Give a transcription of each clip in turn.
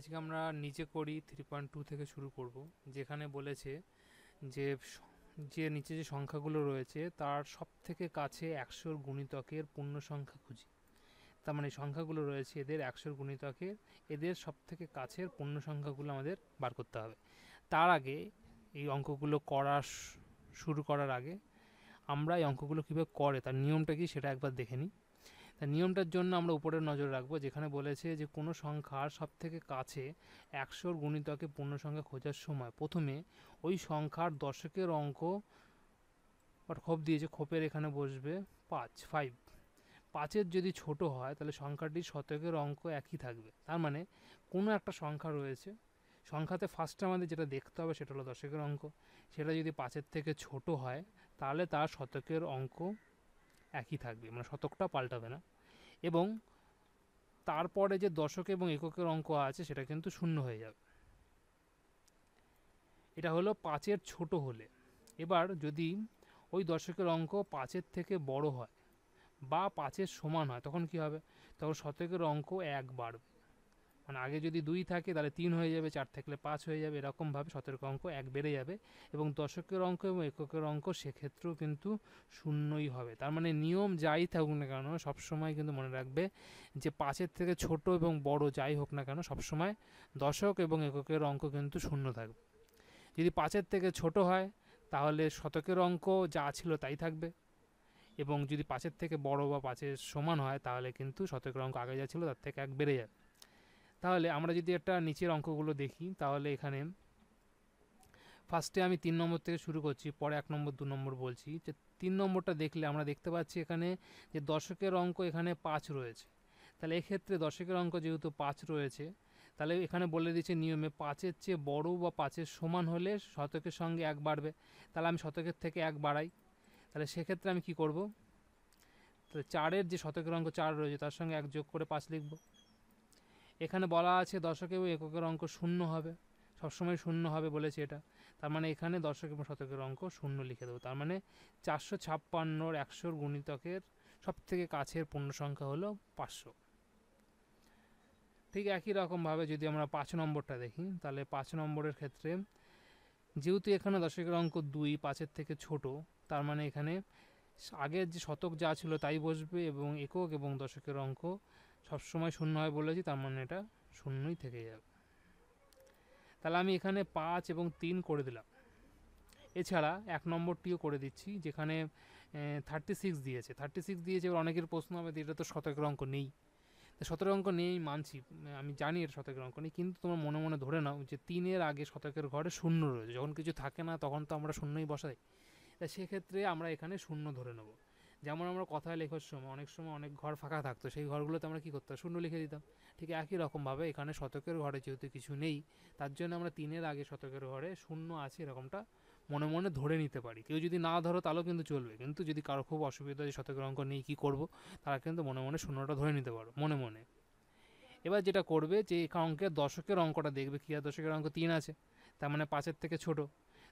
আজকে আমরা নিচে করি 3.2 থেকে শুরু করব, যেখানে বলেছে যে যে নিচে যে সংখ্যাগুলো রয়েছে তার সব থেকে কাছে 100 গুণিতকের পূর্ণ সংখ্যা খুঁজি। তার মানে সংখ্যাগুলো রয়েছে এদের 100 গুণিতকের, এদের সব থেকে কাছের পূর্ণ সংখ্যাগুলো আমাদের বার করতে হবে। তার আগে এই অঙ্কগুলো শুরু করার আগে আমরা এই অঙ্কগুলো কীভাবে করে তার নিয়মটা কি সেটা একবার দেখে নিই। তার নিয়মটার জন্য আমরা উপরে নজর রাখবো, যেখানে বলেছে যে কোনো সংখ্যার সব থেকে কাছে 100 গুণিতকে পূর্ণ সংখ্যা খোঁজার সময় প্রথমে ওই সংখ্যার দশকের অঙ্ক খোপ দিয়েছে, খোপের এখানে বসবে 5। পাঁচের যদি ছোট হয় তাহলে সংখ্যাটির শতকের অঙ্ক একই থাকবে। তার মানে কোনো একটা সংখ্যা রয়েছে, সংখ্যাতে ফার্স্টে আমাদের যেটা দেখতে হবে সেটা হলো দশকের অঙ্ক, সেটা যদি 5-এর থেকে ছোট হয় তাহলে তার শতকের অঙ্ক একই থাকবে, মানে শতকটা পাল্টাবে না। এবং তারপরে যে দশক এবং এককের অঙ্ক আছে সেটা কিন্তু শূন্য হয়ে যাবে। এটা হলো 5-এর ছোট হলে। এবার যদি ওই দশকের অঙ্ক 5-এর থেকে বড় হয় বা 5-এর সমান হয় তখন কি হবে? তখন শতকের অঙ্ক 1 বাড়বে, মানে আগে যদি 2 থাকে তাহলে 3 হয়ে যাবে, 4 থাকলে 5 হয়ে যাবে, এরকমভাবে শতকের অঙ্ক 1 বেড়ে যাবে। এবং দশকের অঙ্ক এবং এককের অঙ্ক সেক্ষেত্রেও কিন্তু শূন্যই হবে। তার মানে নিয়ম যাই থাকুক না কেন সবসময় কিন্তু মনে রাখবে যে 5-এর থেকে ছোট এবং বড় যাই হোক না কেন সবসময় দশক এবং এককের অঙ্ক কিন্তু শূন্য থাকবে। যদি 5-এর থেকে ছোট হয় তাহলে শতকের অঙ্ক যা ছিল তাই থাকবে, এবং যদি 5-এর থেকে বড় বা 5-এর সমান হয় তাহলে কিন্তু শতকের অঙ্ক আগে যা ছিল তার থেকে 1 বেড়ে যাবে। তাহলে আমরা যদি একটা নিচের অঙ্কগুলো দেখি তাহলে এখানে ফার্স্টে আমি 3 নম্বর থেকে শুরু করছি, পরে 1 নম্বর 2 নম্বর বলছি। যে 3 নম্বরটা দেখলে আমরা দেখতে পাচ্ছি এখানে যে দশকের অঙ্ক এখানে 5 রয়েছে। তাহলে এক্ষেত্রে দশকের অঙ্ক যেহেতু 5 রয়েছে তাহলে এখানে বলে দিচ্ছে নিয়মে 5-এর চেয়ে বড় বা 5-এর সমান হলে শতকের সঙ্গে 1 বাড়বে। তাহলে আমি শতকের থেকে 1 বাড়াই, তাহলে সেক্ষেত্রে আমি কি করব? তাহলে 4-এর যে শতকের অঙ্ক 4 রয়েছে তার সঙ্গে 1 যোগ করে 5 লিখব। এখানে বলা আছে দশক এবং এককের অঙ্ক শূন্য হবে, সবসময় শূন্য হবে বলেছে এটা। তার মানে এখানে দশক এবং শতকের অঙ্ক শূন্য লিখে দেবো। তার মানে 456-র 100 গুণিতকের সব থেকে কাছের পূর্ণ সংখ্যা হলো 500। ঠিক একই রকমভাবে যদি আমরা 5 নম্বরটা দেখি তাহলে 5 নম্বরের ক্ষেত্রে যেহেতু এখানে দশকের অঙ্ক 2, 5-এর থেকে ছোট, তার মানে এখানে আগের যে শতক যা ছিল তাই বসবে এবং একক এবং দশকের অঙ্ক সবসময় শূন্য হয় বলেছি, তার মানে এটা শূন্যই থেকে যাবে। তাহলে আমি এখানে 5 এবং 3 করে দিলাম। এছাড়া 1 নম্বরটিও করে দিচ্ছি, যেখানে 36 দিয়েছে। 36 দিয়েছে, এবার অনেকের প্রশ্ন হবে এটা তো শতকের অঙ্ক নেই। তো শতকের অঙ্ক নেই মানছি, আমি জানি এটা শতকের অঙ্ক নেই, কিন্তু তোমার মনে মনে ধরে নাও যে 3-এর আগে শতকের ঘরে শূন্য রয়েছে। যখন কিছু থাকে না তখন তো আমরা শূন্যই বসাই, তা সেক্ষেত্রে আমরা এখানে শূন্য ধরে নেব। যেমন আমরা কথায় লেখার সময় অনেক ঘর ফাঁকা থাকতো, সেই ঘরগুলোতে আমরা কী করতাম? শূন্য লিখে দিতাম। ঠিক একই রকমভাবে এখানে শতকের ঘরে যেহেতু কিছু নেই তার জন্য আমরা 3-এর আগে শতকের ঘরে শূন্য আছে এরকমটা মনে মনে ধরে নিতে পারি। কেউ যদি না ধরো তাহলেও কিন্তু চলবে, কিন্তু যদি কারো খুব অসুবিধা হয় শতকের অঙ্ক নেই কী করব, তারা কিন্তু মনে মনে শূন্যটা ধরে নিতে পারো মনে মনে। এবার যেটা করবে যে অঙ্কের দশকের অঙ্কটা দেখবে, কী হয়? দশকের অঙ্ক 3 আছে, তার মানে 5-এর থেকে ছোট।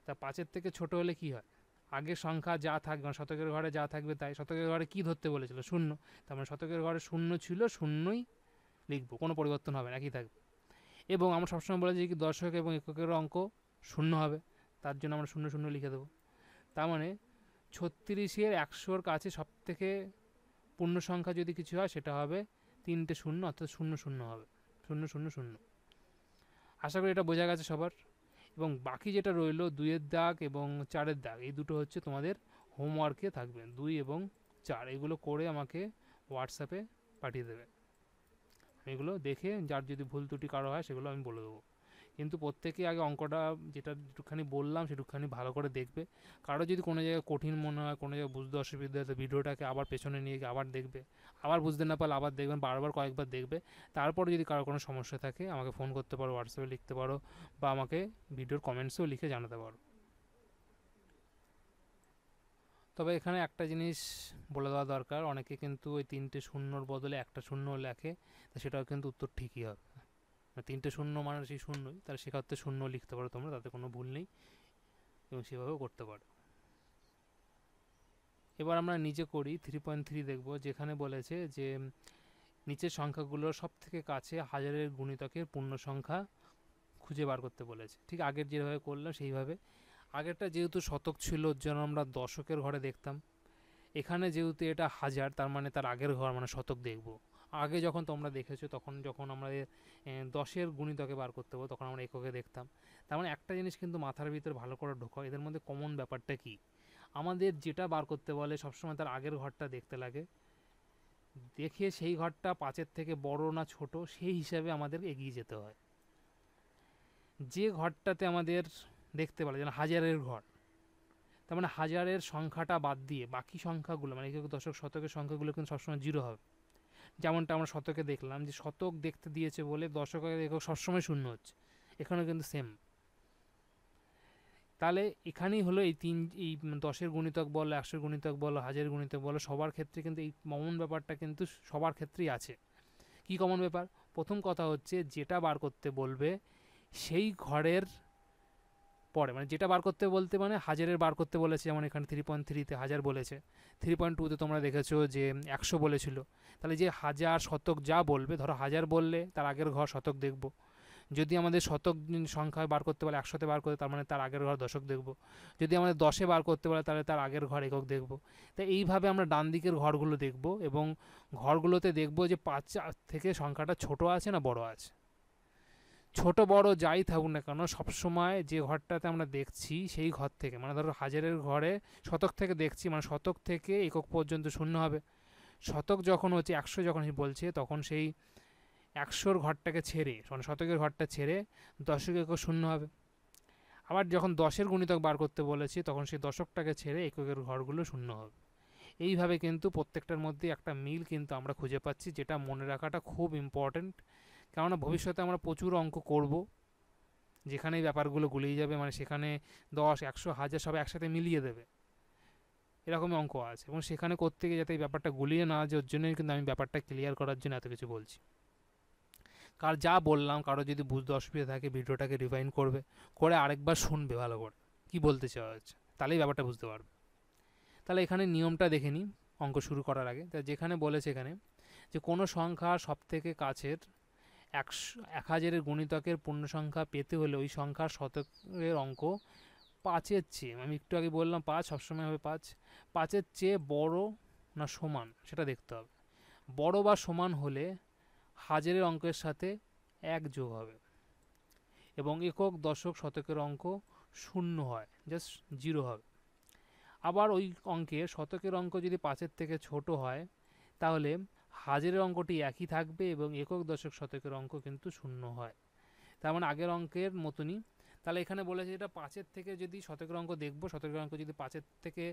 তা 5-এর থেকে ছোট হলে কি হয়? আগের সংখ্যা যা থাকবে, মানে শতকের ঘরে যা থাকবে তাই। শতকের ঘরে কি ধরতে বলেছিল? শূন্য। তার মানে শতকের ঘরে শূন্য ছিল, শূন্যই লিখবো, কোনো পরিবর্তন হবে না, একই থাকবে। এবং আমরা সবসময় বলেছি কি দশক এবং এককের অঙ্ক শূন্য হবে, তার জন্য আমরা শূন্য শূন্য লিখে দেবো। তার মানে 36-এর 100-র কাছে সব থেকে পূর্ণ সংখ্যা যদি কিছু হয় সেটা হবে 3টে শূন্য, অর্থাৎ 00 হবে, 000। আশা করি এটা বোঝা গেছে সবার। এবং বাকি যেটা রইল 2-এর দাগ এবং 4-এর দাগ, এই দুটো হচ্ছে তোমাদের হোমওয়ার্কে থাকবে। 2 এবং 4 এগুলো করে আমাকে হোয়াটসঅ্যাপে পাঠিয়ে দেবে। এগুলো দেখে যার যদি ভুল ত্রুটি কারো হয় সেগুলো আমি বলে দেবো। কিন্তু প্রত্যেকেই আগে অঙ্কটা যেটা একটুখানি বললাম সেটুখানি ভালো করে দেখবে। কারো যদি কোনো জায়গায় কঠিন মনে হয়, কোনো জায়গায় বুঝতে অসুবিধা হয়, তো ভিডিওটাকে আবার পেছনে নিয়ে গিয়ে আবার দেখবে, আবার বুঝতে না পারলে আবার দেখবেন, বারবার কয়েকবার দেখবে। তারপরে যদি কারো কোনো সমস্যা থাকে আমাকে ফোন করতে পারো, হোয়াটসঅ্যাপে লিখতে পারো, বা আমাকে ভিডিওর কমেন্টসেও লিখে জানাতে পারো। তবে এখানে একটা জিনিস বলে দেওয়া দরকার, অনেকে কিন্তু ওই 3টে শূন্যর বদলে একটা শূন্য লেখে, তো সেটাও কিন্তু উত্তর ঠিকই হবে। 3টে শূন্য মানে সেই শূন্যই, তাহলে সেক্ষেত্রে শূন্য লিখতে পারো তোমরা, তাতে কোনো ভুল নেই, এবং সেভাবেও করতে পারো। এবার আমরা নিচে করি 3.3 দেখব, যেখানে বলেছে যে নিচের সংখ্যাগুলোর সব থেকে কাছে হাজারের গুণিতকের পূর্ণ সংখ্যা খুঁজে বার করতে বলেছে। ঠিক আগের যেভাবে করলাম সেইভাবে। আগেরটা যেহেতু শতক ছিল ওর জন্য আমরা দশকের ঘরে দেখতাম, এখানে যেহেতু এটা হাজার তার মানে তার আগের ঘর মানে শতক দেখব। আগে যখন তোমরা দেখেছো তখন যখন আমরা দশের গুণিতকে বার করতে হবো তখন আমরা এককে দেখতাম। তার মানে একটা জিনিস কিন্তু মাথার ভিতরে ভালো করে ঢোকা, এদের মধ্যে কমন ব্যাপারটা কি, আমাদের যেটা বার করতে বলে সবসময় তার আগের ঘরটা দেখতে লাগে, দেখে সেই ঘরটা পাঁচের থেকে বড় না ছোট সেই হিসাবে আমাদের এগিয়ে যেতে হয়। যে ঘরটাতে আমাদের দেখতে পারে যেন হাজারের ঘর, তার মানে হাজারের সংখ্যাটা বাদ দিয়ে বাকি সংখ্যাগুলো মানে একক দশক শতকের সংখ্যাগুলো কিন্তু সবসময় জিরো হবে। যেমনটা আমরা শতকে দেখলাম যে শতক দেখতে দিয়েছে বলে দশকের একক সবসময় শূন্য হচ্ছে, এখানেও কিন্তু সেম। তাহলে এখানেই হলো এই দশের গুণিতক বলো, একশোর গুণিতক বলো, হাজারের গুণিতক বলো, সবার ক্ষেত্রে কিন্তু এই কমন ব্যাপারটা কিন্তু সবার ক্ষেত্রেই আছে। কি কমন ব্যাপার? প্রথম কথা হচ্ছে যেটা বার করতে বলবে সেই ঘরের পরে, মানে যেটা বার করতে বলতে মানে হাজারের বার করতে বলেছে, যেমন এখানে 3.3-তে হাজার বলেছে, 3.2-তে তোমরা দেখেছো যে 100 বলেছিল। তাহলে যে হাজার শতক যা বলবে, ধরো হাজার বললে তার আগের ঘর শতক দেখব, যদি আমাদের শতক সংখ্যা বার করতে বলে 100-তে বার করতে তার মানে তার আগের ঘর দশক দেখব, যদি আমাদের 10-এ বার করতে বলে তাহলে তার আগের ঘর একক দেখব। তাই এইভাবে আমরা ডান দিকের ঘরগুলো দেখব এবং ঘরগুলোতে দেখব যে 5 থেকে সংখ্যাটা ছোট আছে না বড় আছে। ছোট বড় যাই থাকুক না কেন সবসময় যে ঘরটাতে আমরা দেখছি সেই ঘর থেকে, মানে ধরো হাজারের ঘরে শতক থেকে দেখছি মানে শতক থেকে একক পর্যন্ত শূন্য হবে। শতক যখন হচ্ছে 100 যখন বলছে তখন সেই 100-র ঘরটাকে ছেড়ে মানে শতকের ঘরটা ছেড়ে দশক একক শূন্য হবে। আবার যখন 10-এর গুণিতক বার করতে বলেছি তখন সেই দশকটাকে ছেড়ে এককের ঘরগুলো শূন্য হবে। এইভাবে কিন্তু প্রত্যেকটার মধ্যে একটা মিল কিন্তু আমরা খুঁজে পাচ্ছি, যেটা মনে রাখাটা খুব ইম্পর্ট্যান্ট। কেননা ভবিষ্যতে আমরা প্রচুর অঙ্ক করব যেখানে এই ব্যাপারগুলো গুলিয়ে যাবে, মানে সেখানে 10, 100, 1000 সব একসাথে মিলিয়ে দেবে, এরকমই অঙ্ক আছে, এবং সেখানে করতে গিয়ে যাতে এই ব্যাপারটা গুলিয়ে না যায় ওর জন্যই কিন্তু আমি ব্যাপারটা ক্লিয়ার করার জন্য এত কিছু বলছি। কার যা বললাম কারো যদি বুঝতে অসুবিধা থাকে ভিডিওটাকে রিভাইন্ড করবে, করে আরেকবার শুনবে ভালো করে কি বলতে চাওয়া হচ্ছে, তাহলেই ব্যাপারটা বুঝতে পারবে। তাহলে এখানে নিয়মটা দেখে নিই অঙ্ক শুরু করার আগে। তা যেখানে বলেছে এখানে যে কোনো সংখ্যা সব থেকে কাছের 1000-এর গুণিতকের পূর্ণ সংখ্যা পেতে হলে ওই সংখ্যার শতকের অঙ্ক 5-এর চেয়ে, আমি একটু আগে বললাম 5 সবসময় হবে 5, 5-এর চেয়ে বড় না সমান সেটা দেখতে হবে। বড় বা সমান হলে হাজারের অঙ্কের সাথে 1 যোগ হবে এবং একক দশক শতকের অঙ্ক শূন্য হয়, জাস্ট 0 হবে। আবার ওই অঙ্কের শতকের অঙ্ক যদি 5-এর থেকে ছোট হয় তাহলে হাজারের অঙ্কটি একই থাকবে এবং একক দশক শতকের অঙ্ক কিন্তু শূন্য হয়। তার মানে আগের অঙ্কের মতনই। তাহলে এখানে বলেছে এটা 5-এর থেকে যদি শতকের অঙ্ক দেখবো, শতকের অঙ্ক যদি 5-এর থেকে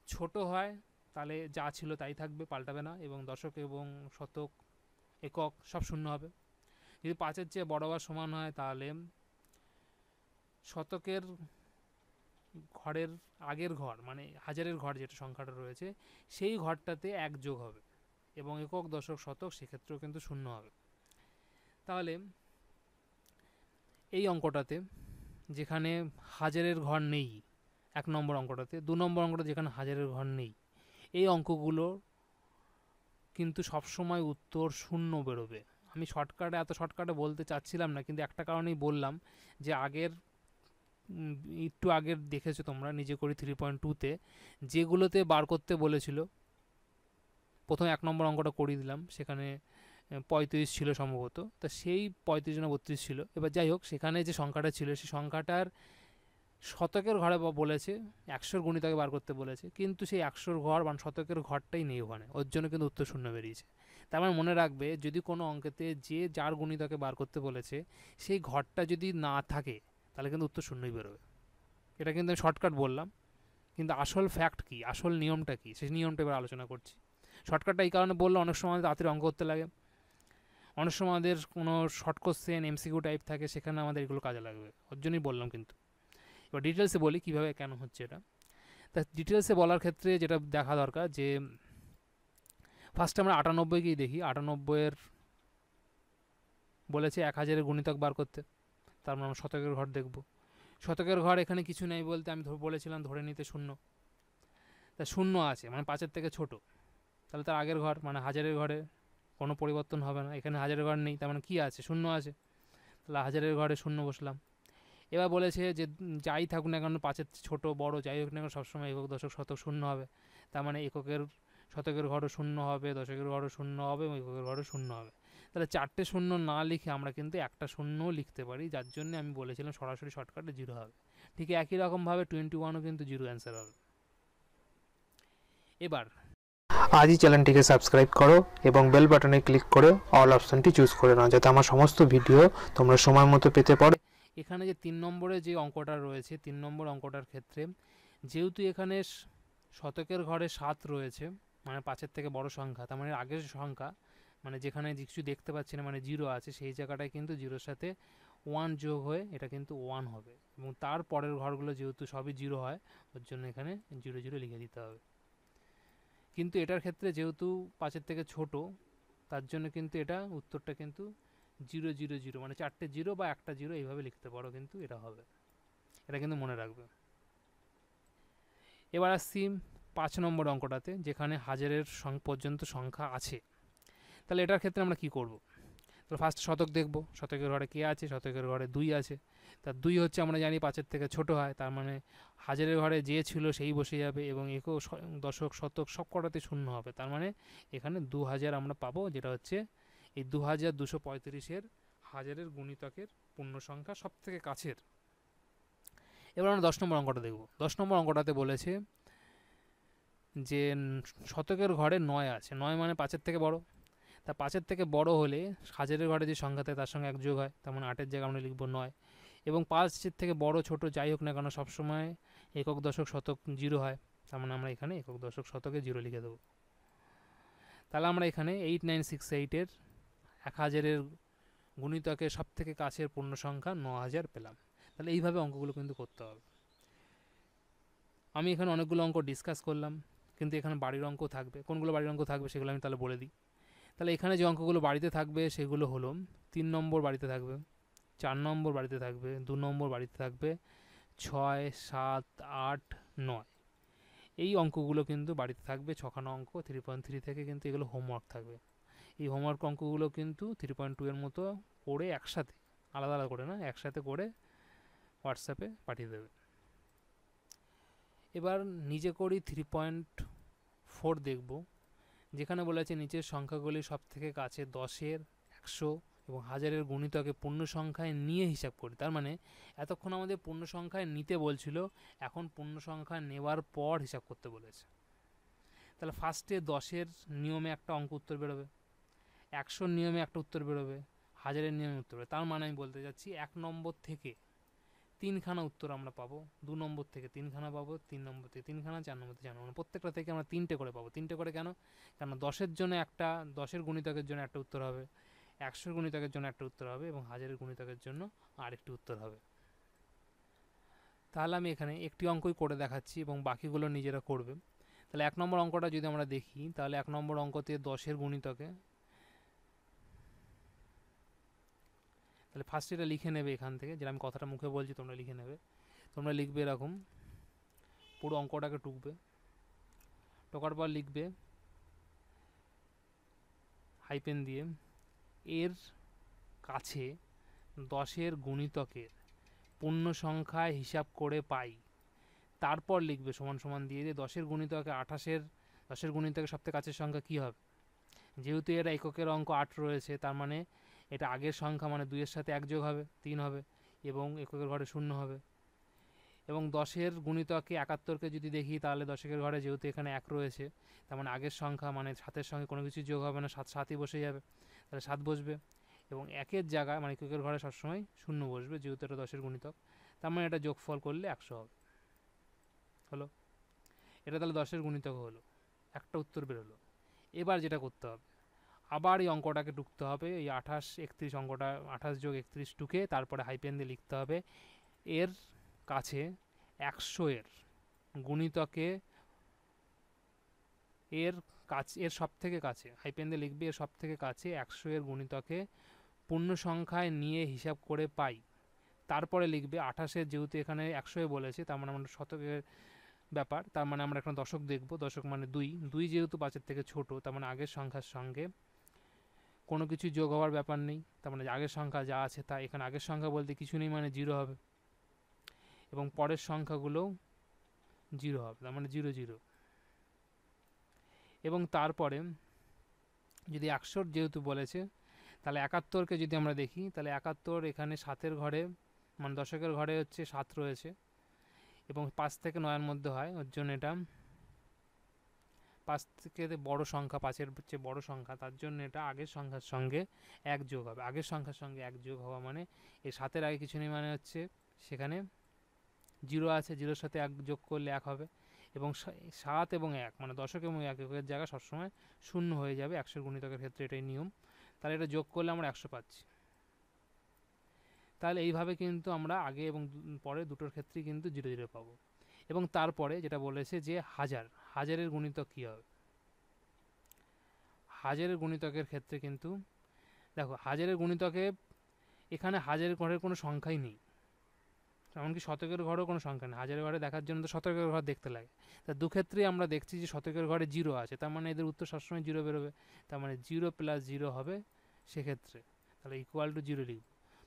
ছোট হয় তাহলে যা ছিল তাই থাকবে, পাল্টাবে না, এবং দশক এবং শতক একক সব শূন্য হবে। যদি 5-এর চেয়ে বড় বা সমান হয় তাহলে শতকের ঘরের আগের ঘর মানে হাজারের ঘর যেটা সংখ্যাটা রয়েছে সেই ঘরটাতে 1 যোগ হবে এবং একক দশক শতক সেক্ষেত্রেও কিন্তু শূন্য হবে। তাহলে এই অঙ্কটাতে যেখানে হাজারের ঘর নেই 1 নম্বর অঙ্কটাতে, 2 নম্বর অঙ্কটা যেখানে হাজারের ঘর নেই, এই অঙ্কগুলো কিন্তু সবসময় উত্তর শূন্য বেরোবে। আমি এত শর্টকাটে বলতে চাচ্ছিলাম না, কিন্তু একটা কারণেই বললাম যে আগের একটু আগের দেখেছো তোমরা নিজে করি 3.2-তে যেগুলোতে বার করতে বলেছিল, প্রথম 1 নম্বর অঙ্কটা করিয়ে দিলাম, সেখানে 35 ছিল সম্ভবত, তা সেই 35 না 32 ছিল। এবার যাই হোক সেখানে যে সংখ্যাটা ছিল সেই সংখ্যাটার শতকের ঘরে বলেছে 100-র গুণিতকে বার করতে বলেছে, কিন্তু সেই 100-র ঘর মানে শতকের ঘরটাই নেই ওখানে, ওর জন্য কিন্তু উত্তর শূন্য বেরিয়েছে। তার মানে মনে রাখবে যদি কোনো অঙ্কেতে যে যার গুণিতকে বার করতে বলেছে সেই ঘরটা যদি না থাকে তাহলে কিন্তু উত্তর শূন্যই বেরোবে। এটা কিন্তু আমি শর্টকাট বললাম, কিন্তু আসল ফ্যাক্ট কি, আসল নিয়মটা কি সেই নিয়মটা এবার আলোচনা করছি। শর্টকাটটা এই কারণে বললে অনেক সময় তাড়াতাড়ি অঙ্ক করতে লাগে, অনেক সময় আমাদের কোনো শর্ট কোশ্চেন এমসিকিউ টাইপ থাকে সেখানে আমাদের এগুলো কাজে লাগবে, ওর জন্যই বললাম। কিন্তু এবার ডিটেলসে বলি কীভাবে কেন হচ্ছে এটা। তা ডিটেলসে বলার ক্ষেত্রে যেটা দেখা দরকার যে ফার্স্টে আমরা 98কেই দেখি। 98-এর বলেছে 1000-এর গুণিতক বার করতে, তার মানে আমরা শতকের ঘর দেখব। শতকের ঘর এখানে কিছু নেই বলতে আমি বলেছিলাম ধরে নিতে শূন্য, তা শূন্য আছে মানে 5-এর থেকে ছোট, তাহলে তার আগের ঘর মানে হাজারের ঘরে কোনো পরিবর্তন হবে না। এখানে হাজারের ঘর নেই, তার মানে কী আছে, শূন্য আছে, তাহলে হাজারের ঘরে শূন্য বসলাম। এবার বলেছে যে যাই থাকুক না কেন, পাঁচের ছোট বড় যাই হোক না কেন, সবসময় একক দশক শতক শূন্য হবে। তার মানে এককের শতকের ঘরও শূন্য হবে, দশকের ঘরও শূন্য হবে এবং এককের ঘরও শূন্য হবে। তাহলে চারটে শূন্য না লিখে আমরা কিন্তু একটা শূন্যও লিখতে পারি, যার জন্য আমি বলেছিলাম সরাসরি শর্টকাটে জিরো হবে। ঠিক একই রকমভাবে 21ও কিন্তু জিরো অ্যান্সার হবে। এবার আজই চ্যানেলটিকে সাবস্ক্রাইব করো এবং বেল বাটনে ক্লিক করে অল অপশনটি চুজ করে নাও, যাতে আমার সমস্ত ভিডিও তোমরা সময় মতো পেতে পারো। এখানে যে 3 নম্বরে যে অঙ্কটা রয়েছে, 3 নম্বর অঙ্কটার ক্ষেত্রে যেহেতু এখানে শতকের ঘরে 7 রয়েছে, মানে 5-এর থেকে বড় সংখ্যা, তার মানে আগের সংখ্যা, মানে যেখানে কিছু দেখতে পাচ্ছি না মানে জিরো আছে, সেই জায়গাটায় কিন্তু জিরোর সাথে 1 যোগ হয়ে এটা কিন্তু 1 হবে। এবং তার পরের ঘরগুলো যেহেতু সবই জিরো হয়, ওর জন্য এখানে 0 0 লিখে দিতে হবে। কিন্তু এটার ক্ষেত্রে যেহেতু 5-এর থেকে ছোট, তার জন্য কিন্তু এটা উত্তরটা কিন্তু 0 0 0, মানে 4টে জিরো বা একটা জিরো এইভাবে লিখতে পারো, কিন্তু এটা হবে। এটা কিন্তু মনে রাখবে। এবার আসছি 5 নম্বর অঙ্কটাতে, যেখানে হাজারের পর্যন্ত সংখ্যা আছে। তাহলে এটার ক্ষেত্রে আমরা কি করব? তো ফার্স্ট শতক দেখব, শতকের ঘরে কে আছে, শতকের ঘরে 2 আছে। তার 2 হচ্ছে আমরা জানি 5-এর থেকে ছোট হয়, তার মানে হাজারের ঘরে যে ছিল সেই বসে যাবে এবং একক দশক শতক সব কটাতে শূন্য হবে। তার মানে এখানে 2000 আমরা পাবো, যেটা হচ্ছে এই 2235-এর হাজারের গুণিতকের পূর্ণ সংখ্যা সব থেকে কাছের। এবার আমরা 10 নম্বর অঙ্কটা দেখব। 10 নম্বর অঙ্কটাতে বলেছে যে শতকের ঘরে 9 আছে, 9 মানে 5-এর থেকে বড়। তা 5-এর থেকে বড় হলে হাজারের ঘরে যে সংখ্যা থাকে তার সঙ্গে 1 যোগ হয়, তার মানে 8-এর জায়গায় আমরা লিখব 9। এবং 5-এর থেকে বড় ছোট যাই হোক না কেন, সবসময় একক দশক শতক জিরো হয়, তার মানে আমরা এখানে একক দশক শতকে জিরো লিখে দেবো। তাহলে আমরা এখানে 8968-এর 1000-এর গুণিতকের সব থেকে কাছের পূর্ণ সংখ্যা 9000 পেলাম। তাহলে এইভাবে অঙ্কগুলো কিন্তু করতে হবে। আমি এখানে অনেকগুলো অঙ্ক ডিসকাস করলাম, কিন্তু এখানে বাড়ির অঙ্ক থাকবে। কোনগুলো বাড়ির অঙ্ক থাকবে সেগুলো আমি তাহলে বলে দিই। তাহলে এখানে যে অঙ্কগুলো বাড়িতে থাকবে সেগুলো হলো 3 নম্বর বাড়িতে থাকবে, 4 নম্বর বাড়িতে থাকবে, 2 নম্বর বাড়িতে থাকবে, 6, 7, 8, 9। এই অঙ্কগুলো কিন্তু বাড়িতে থাকবে। 6খানা অঙ্ক 3.3 থেকে, কিন্তু এগুলো হোমওয়ার্ক থাকবে। এই হোমওয়ার্ক অঙ্কগুলো কিন্তু 3.2 এর মতো করে একসাথে, আলাদা আলাদা করে না, একসাথে করে হোয়াটসঅ্যাপে পাঠিয়ে দেবে। এবার নিজে করি 3.4 দেখব, যেখানে বলেছে নিচের সংখ্যাগুলি সব থেকে কাছে 10-এর, 100 এবং 1000-এর গুণিতকে পূর্ণ সংখ্যায় নিয়ে হিসাব করি। তার মানে এতক্ষণ আমাদের পূর্ণ সংখ্যায় নিতে বলছিল, এখন পূর্ণ সংখ্যা নেওয়ার পর হিসাব করতে বলেছে। তাহলে ফার্স্টে 10-এর নিয়মে একটা অঙ্ক উত্তর বেরোবে, 100-র নিয়মে একটা উত্তর বেরোবে, 1000-এর নিয়মে উত্তর বেরোবে। তার মানে আমি বলতে যাচ্ছি 1 নম্বর থেকে 3খানা উত্তর আমরা পাবো, 2 নম্বর থেকে 3খানা পাবো, 3 নম্বর থেকে 3খানা, 4 নম্বর থেকে 4 নম্বর, প্রত্যেকটা থেকে আমরা 3টে করে পাবো। 3টে করে কেন? কারণ 10-এর জন্য একটা, 10-এর গুণিতকের জন্য একটা উত্তর হবে, 100-এর গুণিতকের জন্য একটা উত্তর হবে এবং 1000-এর গুণিতকের জন্য আরেকটি উত্তর হবে। তাহলে আমি এখানে একটি অঙ্কই করে দেখাচ্ছি এবং বাকিগুলো নিজেরা করবে। তাহলে 1 নম্বর অঙ্কটা যদি আমরা দেখি, তাহলে 1 নম্বর অঙ্কতে 10-এর গুণিতকে, তাহলে ফার্স্ট এটা লিখে নেবে এখান থেকে, যেটা আমি কথাটা মুখে বলছি তোমরা লিখে নেবে। তোমরা লিখবে এরকম, পুরো অঙ্কটাকে টুকবে, টোকার পর লিখবে হাইপেন দিয়ে এর কাছে 10-এর গুণিতকের পূর্ণ সংখ্যায় হিসাব করে পাই। তারপর লিখবে সমান সমান দিয়ে যে 10-এর গুণিতকে 28-এর, 10-এর গুণিতকের সবথেকে কাছের সংখ্যা কী হবে। যেহেতু এরা এককের অঙ্ক 8 রয়েছে, তার মানে এটা আগের সংখ্যা, মানে 2-এর সাথে 1 যোগ হবে, 3 হবে এবং এককের ঘরে 0 হবে। এবং 10-এর গুণিতকে 71-কে যদি দেখি, তাহলে 10-এর ঘরে যেহেতু এখানে 1 রয়েছে, তার মানে আগের সংখ্যা, মানে 7-এর সঙ্গে কোনো কিছু যোগ হবে না, 7 7ই বসে যাবে, তাহলে 7 বসবে। এবং 1-এর জায়গায়, মানে এককের ঘরে সবসময় 0 বসবে, যেহেতু এটা 10-এর গুণিতক, তার মানে এটা যোগফল করলে 100 হবে। হলো, এটা তাহলে 10-এর গুণিতক হলো, একটা উত্তর বেরোলো। এবার যেটা করতে হবে, আবার এই অঙ্কটাকে টুকতে হবে, এই 28 31 অঙ্কটা 28 যোগ 31 টুকে তারপরে হাইপেন দিয়ে লিখতে হবে এর কাছে 100-এর গুণিতকে, এর কাছে, এর সব থেকে কাছে, হাইপেন দিয়ে লিখবে এর সব থেকে কাছে 100-এর গুণিতকে পূর্ণ সংখ্যায় নিয়ে হিসাব করে পাই। তারপরে লিখবে 28-এর, যেহেতু এখানে 100-এ বলেছে, তার মানে আমরা শতকের ব্যাপার, তার মানে আমরা এখন দশক দেখব। দশক মানে 2, যেহেতু 5-এর থেকে ছোট, তার মানে আগের সংখ্যার সঙ্গে কোনো কিছু যোগ হওয়ার ব্যাপার নেই, তার মানে আগের সংখ্যা যা আছে তা এখানে আগের সংখ্যা বলতে কিছু নেই, মানে 0 হবে, এবং পরের সংখ্যাগুলোও 0 হবে, তার মানে 0 0। এবং তারপরে যদি 100 যেহেতু বলেছে, তাহলে 71কে যদি আমরা দেখি, তাহলে 71 এখানে 7-এর ঘরে, মানে দশকের ঘরে হচ্ছে 7 রয়েছে, এবং 5 থেকে 9-এর মধ্যে হয়, ওর জন্য এটা 5 থেকে বড় সংখ্যা, 5-এর চেয়ে বড় সংখ্যা, তার জন্য এটা আগের সংখ্যার সঙ্গে 1 যোগ হবে। আগের সংখ্যার সঙ্গে 1 যোগ হওয়া মানে এই 7-এর আগে কিছু নেই, মানে হচ্ছে সেখানে 0 আছে, 0-এর সাথে 1 যোগ করলে 1 হবে, এবং 7 এবং 1 মানে দশক এবং এককের জায়গা সবসময় 0 হয়ে যাবে 100 গুণিতকের ক্ষেত্রে, এটাই নিয়ম। তাহলে এটা যোগ করলে আমরা 100 পাচ্ছি। তাহলে এইভাবে কিন্তু আমরা আগে এবং পরে দুটোর ক্ষেত্রেই কিন্তু 0 0 পাবো। এবং তারপরে যেটা বলেছে যে হাজারের গুণিতক কী হবে। হাজারের গুণিতকের ক্ষেত্রে কিন্তু দেখো, হাজারের গুণিতকে এখানে হাজারের ঘরের কোনো সংখ্যাই নেই, এমনকি শতকের ঘরেও কোনো সংখ্যা নেই। হাজারের ঘরে দেখার জন্য তো শতকের ঘর দেখতে লাগে, তা দুক্ষেত্রেই আমরা দেখছি যে শতকের ঘরে 0 আছে, তার মানে এদের উত্তর সবসময় 0 বেরোবে, তার মানে 0 + 0 হবে সেক্ষেত্রে, তাহলে = 0 লিখব।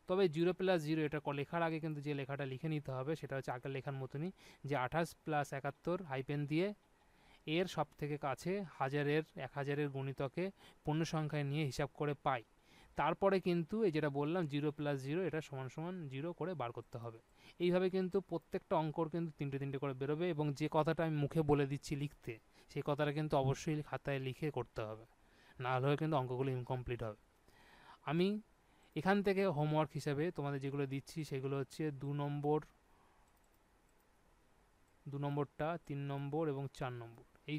তবে 0 + 0 এটা লেখার আগে কিন্তু যে লেখাটা লিখে নিতে হবে সেটা হচ্ছে আগের লেখার মতনই, যে 28 + 71 হাইপেন দিয়ে এর সব থেকে কাছে 1000-এর গুণিতকে পূর্ণ সংখ্যায় নিয়ে হিসাব করে পাই। তারপরে কিন্তু এই যেটা বললাম 0 + 0 এটা সমান সমান 0 করে বার করতে হবে। এইভাবে কিন্তু প্রত্যেকটা অঙ্কর কিন্তু 3টে 3টে করে বেরোবে, এবং যে কথাটা আমি মুখে বলে দিচ্ছি লিখতে, সেই কথাটা কিন্তু অবশ্যই খাতায় লিখে করতে হবে, না হলে কিন্তু অঙ্কগুলো ইনকমপ্লিট হবে। আমি এখান থেকে হোমওয়ার্ক হিসাবে তোমাদের যেগুলো দিচ্ছি সেগুলো হচ্ছে 2 নম্বরটা, 3 নম্বর এবং 4 নম্বর, এই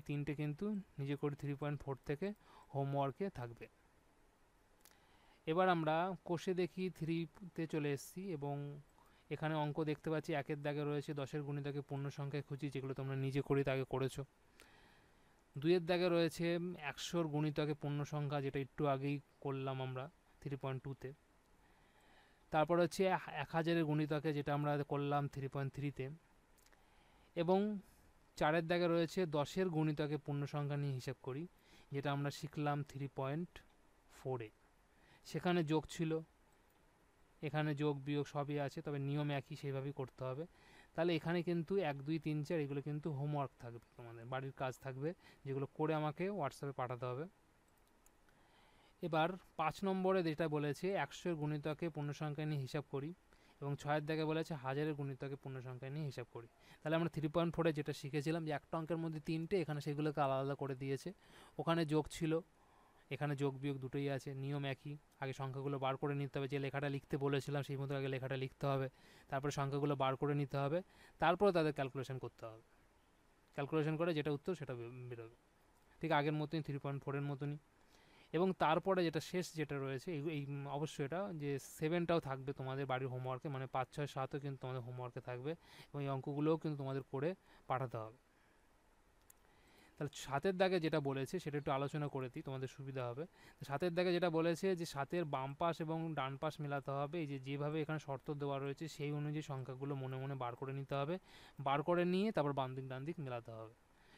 3টে কিন্তু নিজে করে 3.4 থেকে হোমওয়ার্কে থাকবে। এবার আমরা কোষে দেখি 3-তে চলে এসেছি, এবং এখানে অঙ্ক দেখতে পাচ্ছি 1-এর দাগে রয়েছে 10-এর গুণিতকে পূর্ণ সংখ্যায় খুঁজি, যেগুলো তোমরা নিজে করে তাকে করেছো। 2-এর দাগে রয়েছে 100-র গুণিতকে পূর্ণ সংখ্যা, যেটা একটু আগেই করলাম আমরা 3.2-তে। তারপর হচ্ছে 1000-এর গুণিতকে, যেটা আমরা করলাম 3.3-তে। এবং 4-এর দাগে রয়েছে 10-এর গুণিতকে পূর্ণ সংখ্যা নিয়ে হিসাব করি, যেটা আমরা শিখলাম 3.4-এ। সেখানে যোগ ছিল, এখানে যোগ বিয়োগ সবই আছে, তবে নিয়ম একই, সেইভাবেই করতে হবে। তাহলে এখানে কিন্তু 1 2 3 4 এগুলো কিন্তু হোমওয়ার্ক থাকবে, তোমাদের বাড়ির কাজ থাকবে, যেগুলো করে আমাকে হোয়াটসঅ্যাপে পাঠাতে হবে। এবার 5 নম্বরে যেটা বলেছে 100-এর গুণিতকে পূর্ণ সংখ্যা নিয়ে হিসাব করি, এবং 6-এর দাগে বলেছে 1000-এর গুণিতকে পূর্ণ সংখ্যা নিয়ে হিসাব করি। তাহলে আমরা 3.4-এ যেটা শিখেছিলাম যে একটা অঙ্কের মধ্যে 3টে, এখানে সেগুলোকে আলাদা আলাদা করে দিয়েছে। ওখানে যোগ ছিল, এখানে যোগ বিয়োগ দুটোই আছে, নিয়ম একই। আগে সংখ্যাগুলো বার করে নিতে হবে, যে লেখাটা লিখতে বলেছিলাম সেই মতো আগে লেখাটা লিখতে হবে, তারপরে সংখ্যাগুলো বার করে নিতে হবে, তারপরে তাদের ক্যালকুলেশন করতে হবে। ক্যালকুলেশন করে যেটা উত্তর সেটা বেরোবে, ঠিক আগের মতনই 3.4-এর মতনই। এবং তারপরে যেটা শেষ যেটা রয়েছে এই অবশ্যই এটা যে 7টাও থাকবে তোমাদের বাড়ির হোমওয়ার্কে, মানে 5 6 7ও কিন্তু তোমাদের হোমওয়ার্কে থাকবে, এবং এই অঙ্কগুলোও কিন্তু তোমাদের করে পাঠাতে হবে। তাহলে 7-এর দাগে যেটা বলেছে সেটা একটু আলোচনা করে দিই, তোমাদের সুবিধা হবে। 7-এর দাগে যেটা বলেছে যে 7-এর বাম পাশ এবং ডান পাশ মেলাতে হবে, এই যে যেভাবে এখানে শর্ত দেওয়া রয়েছে সেই অনুযায়ী সংখ্যাগুলো মনে মনে বার করে নিতে হবে, বার করে নিয়ে তারপর বাম দিক ডান দিক মেলাতে হবে।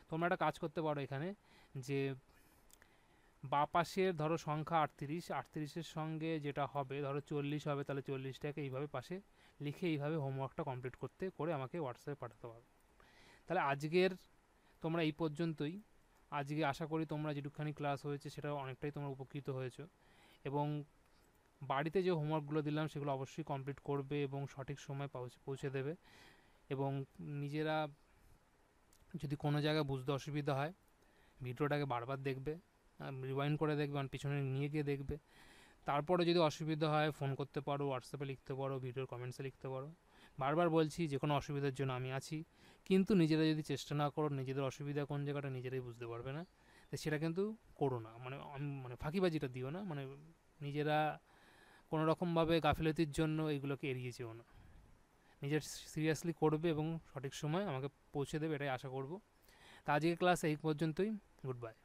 তোমরা একটা কাজ করতে পারো এখানে, যে বাঁ পাশের ধরো সংখ্যা 38-এর সঙ্গে যেটা হবে ধরো 40 হবে, তাহলে 40টাকে এইভাবে পাশে লিখে এইভাবে হোমওয়ার্কটা কমপ্লিট করে আমাকে হোয়াটসঅ্যাপে পাঠাতে পারো। তাহলে আজকের তোমরা এই পর্যন্তই। আজকে আশা করি তোমরা যেটুকখানি ক্লাস হয়েছে সেটা অনেকটাই তোমরা উপকৃত হয়েছো, এবং বাড়িতে যে হোমওয়ার্কগুলো দিলাম সেগুলো অবশ্যই কমপ্লিট করবে এবং সঠিক সময় পৌঁছে দেবে। এবং নিজেরা যদি কোনো জায়গায় বুঝতে অসুবিধা হয় ভিডিওটাকে বারবার দেখবে, রিওয়াইন্ড করে দেখবে, পিছনে নিয়ে গিয়ে দেখবে। তারপরে যদি অসুবিধা হয় ফোন করতে পারো, হোয়াটসঅ্যাপে লিখতে পারো, ভিডিওর কমেন্টসে লিখতে পারো। বারবার বলছি যে কোনো অসুবিধার জন্য আমি আছি, কিন্তু নিজেরা যদি চেষ্টা না করো নিজেদের অসুবিধা কোন জায়গাটা নিজেরাই বুঝতে পারবে না, তো সেটা কিন্তু করো না, মানে ফাঁকিবাজিটা দিও না, মানে নিজেরা কোনো রকমভাবে গাফিলতির জন্য এইগুলোকে এড়িয়ে যেও না, নিজের সিরিয়াসলি করবে এবং সঠিক সময় আমাকে পৌঁছে দেবে, এটাই আশা করব। তা আজকের ক্লাস এই পর্যন্তই। Good bye.